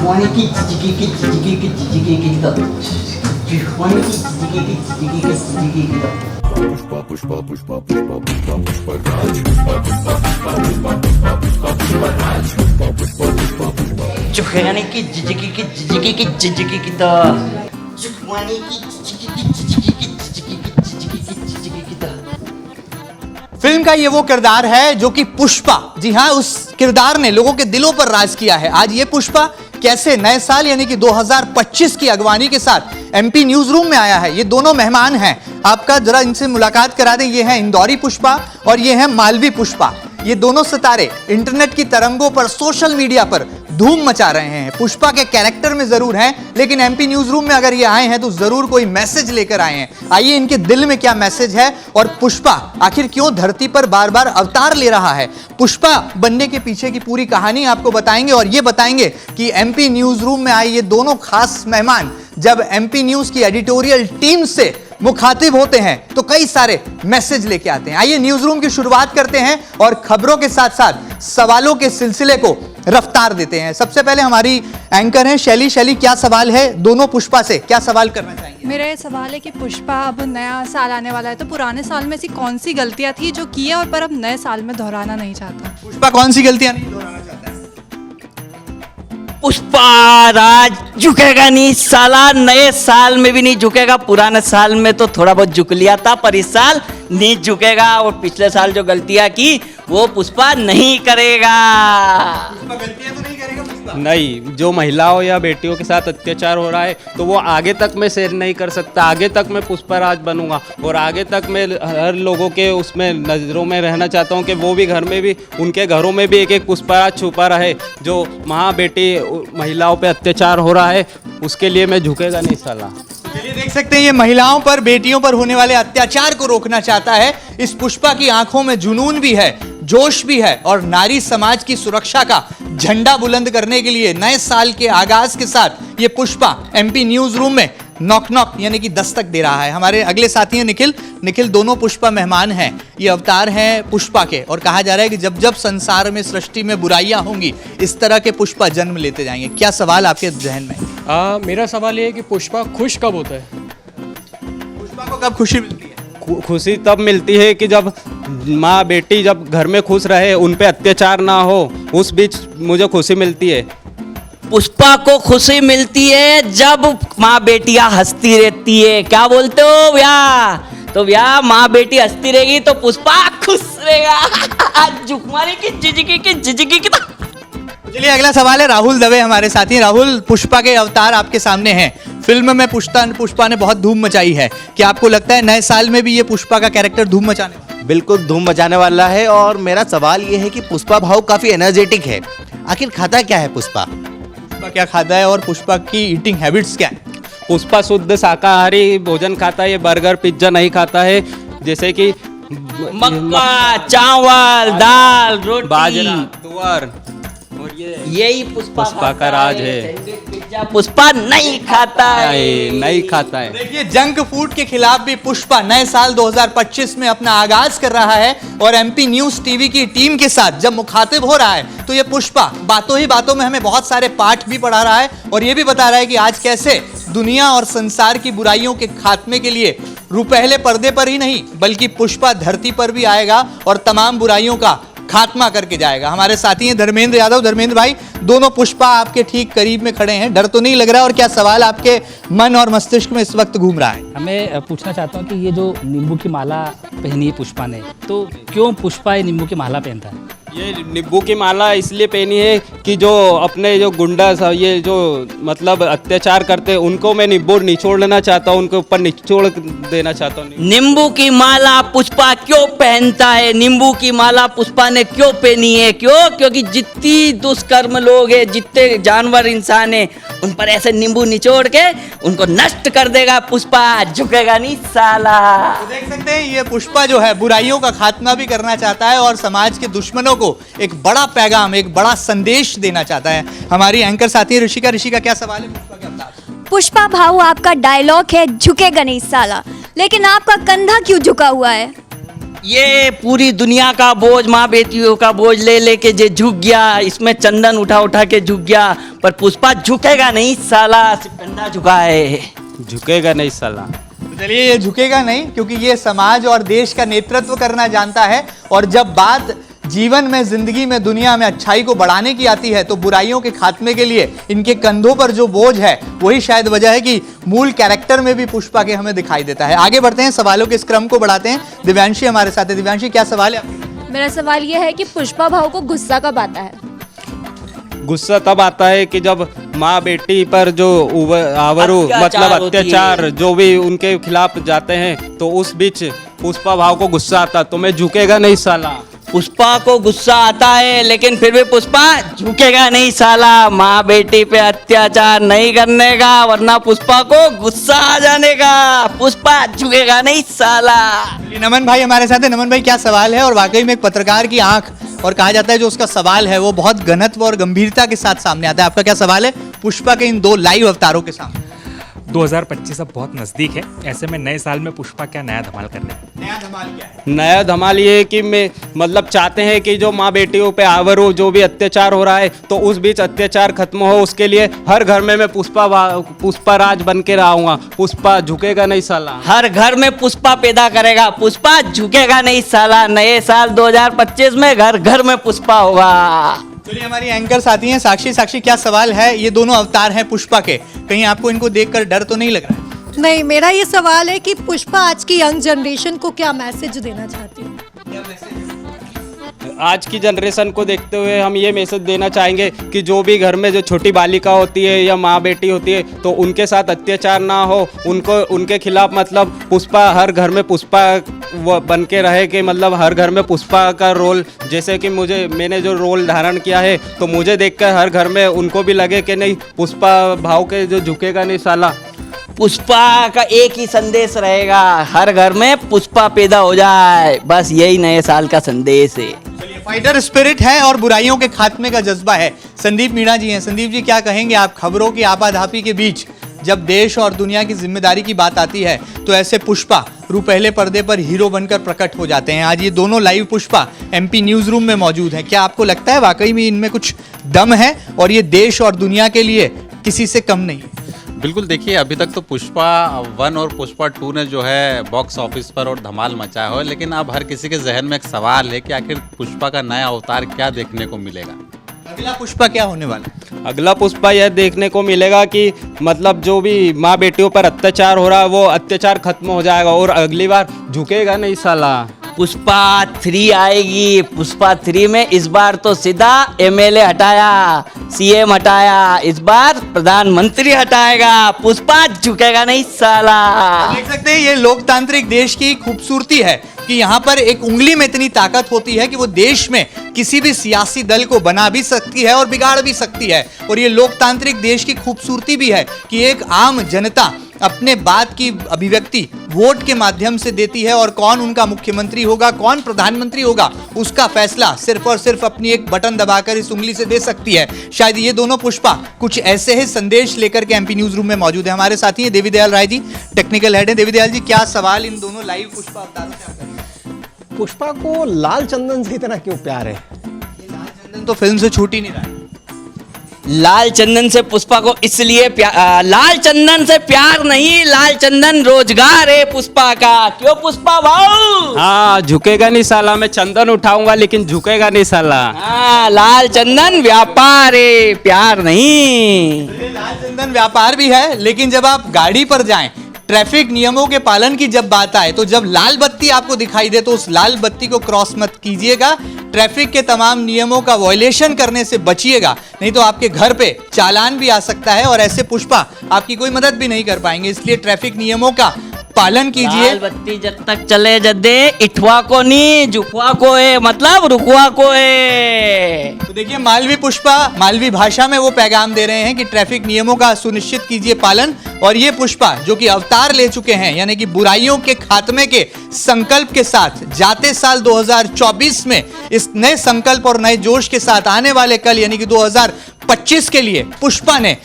झुकेगानी की जिजिकी की जिजिकी की जिजिकी की तो झुकवानी की जिजिकी की जिजिकी की जिजिकी की जिजिकी की जिजिकी की तो। फिल्म का ये वो किरदार है जो कि पुष्पा, जी हाँ, उस किरदार ने लोगों के दिलों पर राज किया है। आज ये पुष्पा कैसे नए साल यानी कि 2025 की अगवानी के साथ एमपी न्यूज रूम में आया है। ये दोनों मेहमान हैं, आपका जरा इनसे मुलाकात करा दें। ये हैं इंदौरी पुष्पा और ये हैं मालवी पुष्पा। ये दोनों सितारे इंटरनेट की तरंगों पर, सोशल मीडिया पर धूम मचा रहे हैं। पुष्पा के कैरेक्टर में जरूर हैं, लेकिन एमपी न्यूज रूम में अगर ये आए हैं तो जरूर कोई मैसेज लेकर आए हैं। आइए इनके दिल में क्या मैसेज है और पुष्पा आखिर क्यों धरती पर बार बार अवतार ले रहा है। पुष्पा बनने के पीछे की पूरी कहानी आपको बताएंगे और ये बताएंगे कि एमपी न्यूज रूम में आए ये दोनों खास मेहमान जब एमपी न्यूज की एडिटोरियल टीम से मुखातिब होते हैं तो कई सारे मैसेज लेके आते हैं। आइए न्यूज रूम की शुरुआत करते हैं और खबरों के साथ साथ सवालों के सिलसिले को रफ्तार देते हैं। सबसे पहले हमारी एंकर हैं शैली। शैली, क्या सवाल है दोनों पुष्पा से, क्या सवाल करना चाहेंगे? मेरा ये सवाल है कि पुष्पा अब नया साल आने वाला है तो पुराने साल में ऐसी कौन सी गलतियां थी जो की है और पर अब नए साल में दोहराना नहीं चाहता। पुष्पा कौन सी गलतियां नहीं दोहराना चाहता है? पुष्पा राज झुकेगा नहीं साला, नए साल में भी नहीं झुकेगा। पुराने साल में तो थोड़ा बहुत झुक लिया था, पर इस साल नहीं झुकेगा और पिछले साल जो गलतियां की वो पुष्पा नहीं करेगा। पुष्पा गलतियां तो नहीं करेगा पुष्पा? नहीं, जो महिलाओं या बेटियों के साथ अत्याचार हो रहा है तो वो आगे तक मैं सहन नहीं कर सकता। आगे तक मैं पुष्पा राज बनूंगा और आगे तक मैं हर लोगों के उसमें नज़रों में रहना चाहता हूं कि वो भी घर में भी, उनके घरों में भी एक एक पुष्पा राज छुपा रहे। जो माँ बेटी महिलाओं पे अत्याचार हो रहा है उसके लिए मैं झुकेगा नहीं साला। चलिए देख सकते हैं ये महिलाओं पर, बेटियों पर होने वाले अत्याचार को रोकना चाहता है। इस पुष्पा की आंखों में जुनून भी है, जोश भी है और नारी समाज की सुरक्षा का झंडा बुलंद करने के लिए नए साल के आगाज के साथ ये पुष्पा एमपी न्यूज रूम में नॉक नॉक यानी कि दस्तक दे रहा है। हमारे अगले साथी हैं निखिल। निखिल, दोनों पुष्पा मेहमान हैं, ये अवतार हैं पुष्पा के और कहा जा रहा है कि जब जब संसार में, सृष्टि में बुराइयां होंगी इस तरह के पुष्पा जन्म लेते जाएंगे। क्या सवाल आपके जहन में? मेरा सवाल ये है कि पुष्पा खुश कब होता है? पुष्पा को कब खुशी मिलती है? खुशी तब मिलती है कि जब माँ बेटी जब घर में खुश रहे, उन पे अत्याचार ना हो, उस बीच मुझे खुशी मिलती है। पुष्पा को खुशी मिलती है जब माँ बेटियां हंसती रहती है। क्या बोलते हो भैया? तो भैया माँ बेटी हंसती रहेगी तो पुष्पा खुश रहेगा। झुकमारी की जिजिकी की जिजिकी की। चलिए अगला सवाल है राहुल दवे हमारे साथी। राहुल, पुष्पा के अवतार आपके सामने हैं। फिल्म में पुष्पा ने बहुत धूम मचाई है। क्या आपको लगता है नए साल में भी ये पुष्पा का कैरेक्टर धूम मचाने वाला है? बिल्कुल धूम मचाने वाला है। और मेरा सवाल ये है कि पुष्पा भाव काफी एनर्जेटिक है, आखिर खाता क्या है पुष्पा? पुष्पा क्या खाता है और पुष्पा की ईटिंग हैबिट्स क्या है? पुष्पा शुद्ध शाकाहारी भोजन खाता है, ये बर्गर पिज्जा नहीं खाता है। जैसे कि मक्का, चावल, दाल, रोटी, बाजरा, तुअर, और यही पुष्पा का राज है। पिज्जा पुष्पा नहीं खाता है। नहीं खाता है। देखिए जंक फूड के खिलाफ भी पुष्पा नए साल 2025 में अपना आगाज कर रहा है और एमपी न्यूज टीवी की टीम के साथ जब मुखातिब हो रहा है तो ये पुष्पा बातों ही बातों में हमें बहुत सारे पाठ भी पढ़ा रहा है और ये भी बता रहा है कि आज कैसे दुनिया और संसार की बुराइयों के खात्मे के लिए रुपहले पर्दे पर ही नहीं बल्कि पुष्पा धरती पर भी आएगा और तमाम बुराइयों का खात्मा करके जाएगा। हमारे साथी हैं धर्मेंद्र यादव। धर्मेंद्र भाई, दोनों पुष्पा आपके ठीक करीब में खड़े हैं, डर तो नहीं लग रहा? और क्या सवाल आपके मन और मस्तिष्क में इस वक्त घूम रहा है? मैं पूछना चाहता हूँ कि ये जो नींबू की माला पहनी है पुष्पा ने, तो क्यों पुष्पा ये नींबू की माला पहनता है? ये नींबू की माला इसलिए पहनी है कि जो अपने जो गुंडा ये जो मतलब अत्याचार करते हैं उनको मैं नींबू निचोड़ना चाहता हूँ, उनके ऊपर निचोड़ देना चाहता हूँ। नींबू की माला पुष्पा क्यों पहनता है? नींबू की माला पुष्पा ने क्यों पहनी है? क्यों? क्योंकि जितनी दुष्कर्म लोग हैं, जितने जानवर इंसान हैं, उन पर ऐसे नींबू निचोड़ के उनको नष्ट कर देगा पुष्पा। झुकेगा नहीं साला। तो देख सकते हैं ये पुष्पा जो है बुराइयों का खात्मा भी करना चाहता है और समाज के दुश्मनों को एक बड़ा पैगाम, एक बड़ा संदेश देना चाहता है। हमारी एंकर साथी ऋषिका। ऋषिका, क्या सवाल है पुष्पा के अवतार? पुष्पा भाऊ, आपका डायलॉग है झुकेगा नहीं साला, लेकिन आपका कंधा क्यों झुका हुआ है? ये पूरी दुनिया का बोझ, माँ बेटियों का बोझ ले लेके जे झुक गया, इसमें चंदन उठा उठा के झुक गया, पर पुष्पा झुकेगा नहीं साला, सिर्फ कंधा झुका है। झुकेगा नहीं साला। तो चलिए, ये झुकेगा नहीं क्योंकि ये समाज और देश का नेतृत्व करना जानता है, और जब बात जीवन में, जिंदगी में, दुनिया में अच्छाई को बढ़ाने की आती है तो बुराइयों के खात्मे के लिए इनके कंधों पर जो बोझ है वही शायद वजह है कि मूल कैरेक्टर में भी पुष्पा के हमें दिखाई देता है। आगे बढ़ते हैं, सवालों के इस क्रम को बढ़ाते हैं। दिव्यांशी हमारे साथ है। दिव्यांशी, क्या सवाल है आपका? मेरा सवाल ये है कि पुष्पा भाऊ को गुस्सा कब आता है? गुस्सा तब आता है कि जब माँ बेटी पर जो आवरू मतलब अत्याचार जो भी उनके खिलाफ जाते हैं, तो उस बीच पुष्पा भाव को गुस्सा आता, तो मैं झुकेगा नहीं साला। पुष्पा को गुस्सा आता है लेकिन फिर भी पुष्पा झुकेगा नहीं साला, माँ बेटी पे अत्याचार नहीं करने का, वरना पुष्पा को गुस्सा आ जाने का। पुष्पा झुकेगा नहीं साला। नमन भाई हमारे साथ है। नमन भाई, क्या सवाल है? और वाकई में एक पत्रकार की आंख, और कहा जाता है जो उसका सवाल है वो बहुत घनत्व और गंभीरता के साथ सामने आता है। आपका क्या सवाल है पुष्पा के इन दो लाइव अवतारों के सामने? 2025 अब बहुत नज़दीक है, ऐसे में नए साल में पुष्पा क्या नया धमाल करने? नया धमाल क्या है? नया धमाल ये है कि मैं मतलब चाहते हैं कि जो माँ बेटियों पे आवरू जो भी अत्याचार हो रहा है, तो उस बीच अत्याचार खत्म हो, उसके लिए हर घर में मैं पुष्पा राज बन के रहूँगा। पुष्पा झुकेगा नहीं साला। हर घर में पुष्पा पैदा करेगा, पुष्पा झुकेगा नहीं साला। नए साल 2025 में घर घर में पुष्पा होगा। चलिए, हमारी एंकर साथी हैं साक्षी। साक्षी, क्या सवाल है? ये दोनों अवतार हैं पुष्पा के, कहीं आपको इनको देखकर डर तो नहीं लग रहा है? नहीं, मेरा ये सवाल है कि पुष्पा आज की यंग जनरेशन को क्या मैसेज देना चाहती है? आज की जनरेशन को देखते हुए हम ये मैसेज देना चाहेंगे कि जो भी घर में जो छोटी बालिका होती है या माँ बेटी होती है, तो उनके साथ अत्याचार ना हो, उनको उनके खिलाफ मतलब पुष्पा हर घर में पुष्पा वो बन के रहे कि मतलब हर घर में पुष्पा का रोल, जैसे कि मैंने जो रोल धारण किया है, तो मुझे देखकर हर घर में उनको भी लगे कि नहीं पुष्पा भाव के जो झुकेगा नहीं साला। पुष्पा का एक ही संदेश रहेगा, हर घर में पुष्पा पैदा हो जाए, बस यही नए साल का संदेश है। फाइटर स्पिरिट है और बुराइयों के खात्मे का जज्बा है। संदीप मीणा जी हैं। संदीप जी, क्या कहेंगे आप? खबरों की आपाधापी के बीच जब देश और दुनिया की जिम्मेदारी की बात आती है तो ऐसे पुष्पा पहले पर्दे पर हीरो बनकर प्रकट हो जाते हैं। आज ये दोनों live Pushpa MP news room में मौजूद हैं। क्या आपको लगता है वाकई में इनमें कुछ दम है और ये देश और दुनिया के लिए किसी से कम नहीं? बिल्कुल, देखिए अभी तक तो पुष्पा 1 और पुष्पा 2 ने जो है बॉक्स ऑफिस पर और धमाल मचाया हो, लेकिन अब हर किसी के जहन में एक सवाल है कि आखिर पुष्पा का नया अवतार क्या देखने को मिलेगा? अगला पुष्पा क्या होने वाला है? अगला पुष्पा यह देखने को मिलेगा कि मतलब जो भी माँ बेटियों पर अत्याचार हो रहा है वो अत्याचार खत्म हो जाएगा, और अगली बार झुकेगा नहीं साला। पुष्पा 3 आएगी। पुष्पा 3 में इस बार तो सीधा एमएलए हटाया, सीएम हटाया, इस बार प्रधानमंत्री हटाएगा। पुष्पा झुकेगा नहीं साला। देख सकते हैं ये लोकतांत्रिक देश की खूबसूरती है कि यहाँ पर एक उंगली में इतनी ताकत होती है कि वो देश में किसी भी सियासी दल को बना भी सकती है और बिगाड़ भी सकती है। और ये लोकतांत्रिक देश की खूबसूरती भी है कि एक आम जनता अपने बात की अभिव्यक्ति वोट के माध्यम से देती है, और कौन उनका मुख्यमंत्री होगा, कौन प्रधानमंत्री होगा, उसका फैसला सिर्फ और सिर्फ अपनी एक बटन दबाकर इस उंगली से दे सकती है। शायद ये दोनों पुष्पा कुछ ऐसे ही संदेश लेकर के एमपी न्यूज रूम में मौजूद है। हमारे साथी हैं देवीदयाल राय जी, टेक्निकल हेड है। देवीदयाल जी, क्या सवाल इन दोनों लाइव पुष्पा अवतारों से आपका? पुष्पा को लाल चंदन से इतना क्यों प्यार है? लाल चंदन तो फिल्म से छूट ही नहीं रहा है। लाल चंदन से पुष्पा को इसलिए लाल चंदन से प्यार नहीं, लाल चंदन रोजगार है पुष्पा का। क्यों पुष्पा भाऊ? हाँ, झुकेगा नहीं साला। मैं चंदन उठाऊंगा लेकिन झुकेगा नहीं साला। हाँ, लाल चंदन व्यापार है, प्यार नहीं। लाल चंदन व्यापार भी है, लेकिन जब आप गाड़ी पर जाएं, ट्रैफिक नियमों के पालन की जब बात आए, तो जब लाल बत्ती आपको दिखाई दे तो उस लाल बत्ती को क्रॉस मत कीजिएगा। ट्रैफिक के तमाम नियमों का वायलेशन करने से बचिएगा, नहीं तो आपके घर पे चालान भी आ सकता है और ऐसे पुष्पा आपकी कोई मदद भी नहीं कर पाएंगे। इसलिए ट्रैफिक नियमों का पालन कीजिए। लाल बत्ती जब तक चले जद्दे, इठवा को नहीं जुखवा को है, मतलब रुकवा को है। तो देखिए, मालवी पुष्पा मालवी भाषा में वो पैगाम दे रहे हैं कि ट्रैफिक नियमों का सुनिश्चित कीजिए पालन। और ये पुष्पा जो कि अवतार ले चुके हैं, यानी कि बुराइयों के खात्मे के संकल्प के साथ जाते साल 2024 में इस नए संकल्प और नए जोश के साथ आने वाले कल यानी कि 2025 2025 के लिए पुष्पा ने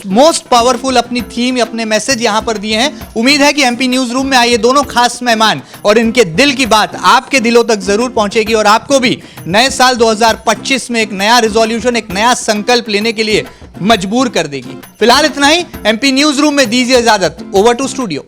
मोस्ट पावरफुल अपनी थीम, अपने मैसेज यहां पर दिए हैं। उम्मीद है कि एमपी न्यूज रूम में आए दोनों खास मेहमान और इनके दिल की बात आपके दिलों तक जरूर पहुंचेगी और आपको भी नए साल 2025 में एक नया रिजोल्यूशन, एक नया संकल्प लेने के लिए मजबूर कर देगी। फिलहाल इतना ही। एमपी न्यूज रूम में दीजिए इजाजत। Over to studio.